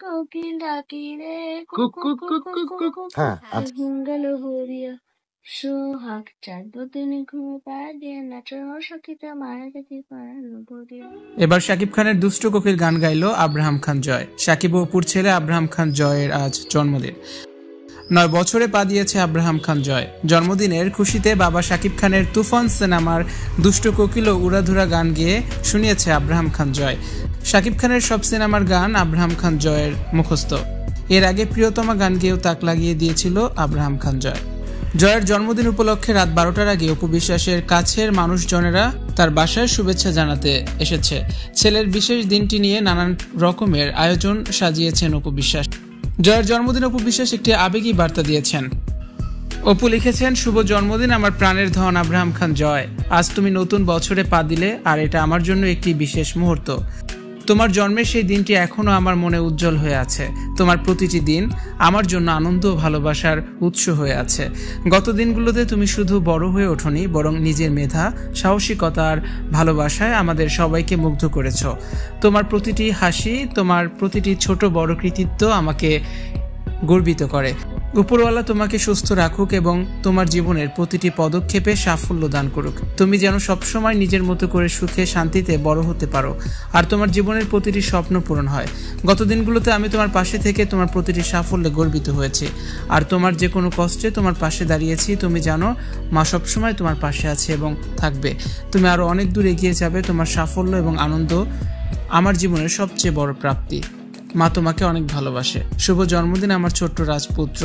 কোকিল ডাকি রে cook cook cook cook cook. হ্যাঁ, গেল হরিয়া সোহাগ চাঁদ তিনি ঘুমে পাড়া দিয়ে নাচর সখীটা মারা গেছি পাড়ানো বদিয়া। এবার শাকিব খানের দুষ্ট কোকিল গান গাইলো আব্রাহাম খান জয়। শাকিব ও অপুর ছেলে আব্রাহাম খান জয়ের আজ জন্মদিন। 9 বছরে পা দিয়েছে আব্রাহাম খান জয়। জন্মদিনের খুশিতে বাবা শাকিব খানের তুফান সিনেমার দুষ্ট কোকিল ও উড়াধুরা গান গেয়ে শুনিয়েছে আব্রাহাম খান জয়। শাকিব খানের সব সিনেমার গান আব্রাহাম খান জয়ের মুখস্থ। এর আগে প্রিয়তমা গান গেয়েও তাক লাগিয়ে দিয়েছিল আব্রাহাম খান জয়। জয়ের জন্মদিন উপলক্ষে রাত 12টার আগে অপু বিশ্বাসের কাছের মানুষজনেরা তার বাসায় শুভেচ্ছা জানাতে এসেছে। ছেলের বিশেষ দিনটি নিয়ে নানান রকমের আয়োজন সাজিয়েছেন অপু বিশ্বাস। জয়ের জন্মদিন অপু বিশ্বাস একটি আবেগী বার্তা দিয়েছেন। অপু লিখেছেন, শুভ জন্মদিন আমার প্রাণের ধন আব্রাহাম খান জয়। আজ তুমি নতুন বছরে পা দিলে, আর এটা আমার জন্য একটি বিশেষ মুহূর্ত। তোমার জন্মের সেই দিনটি এখনো আমার মনে উজ্জ্বল হয়ে আছে। তোমার প্রতিটি দিন আমার জন্য আনন্দ ও ভালোবাসার উৎস হয়ে আছে। গত দিনগুলোতে তুমি শুধু বড় হয়ে ওঠোনি, বরং নিজের মেধা, সাহসিকতা আর ভালোবাসায় আমাদের সবাইকে মুগ্ধ করেছ। তোমার প্রতিটি হাসি, তোমার প্রতিটি ছোট বড় কৃতিত্ব আমাকে গর্বিত করে। উপরওয়ালা তোমাকে সুস্থ রাখুক এবং তোমার জীবনের প্রতিটি পদক্ষেপে সাফল্য দান করুক। তুমি যেন সবসময় নিজের মতো করে সুখে শান্তিতে বড় হতে পারো, আর তোমার জীবনের প্রতিটি স্বপ্ন পূরণ হয়। গত দিনগুলোতে আমি তোমার পাশে থেকে তোমার প্রতিটি সাফল্যে গর্বিত হয়েছি, আর তোমার যে কোনো কষ্টে তোমার পাশে দাঁড়িয়েছি। তুমি জানো মা সবসময় তোমার পাশে আছে এবং থাকবে। তুমি আরো অনেক দূর এগিয়ে যাবে। তোমার সাফল্য এবং আনন্দ আমার জীবনের সবচেয়ে বড় প্রাপ্তি। মা তোমাকে অনেক ভালোবাসে। শুভ জন্মদিন আমার ছোট্ট রাজপুত্র।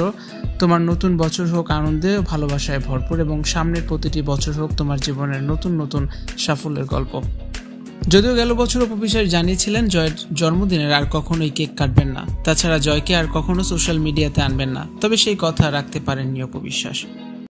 তোমার নতুন বছর হোক আনন্দে ও ভালোবাসায় ভরপুর, এবং সামনের প্রতিটি বছর হোক তোমার জীবনের নতুন নতুন সাফল্যের গল্প। যদিও গেল বছর অপু বিশ্বাস জানিয়েছিলেন জয়ের জন্মদিনের আর কখনোই কেক কাটবেন না, তাছাড়া জয়কে আর কখনো সোশ্যাল মিডিয়াতে আনবেন না, তবে সেই কথা রাখতে পারেননি অপু বিশ্বাস।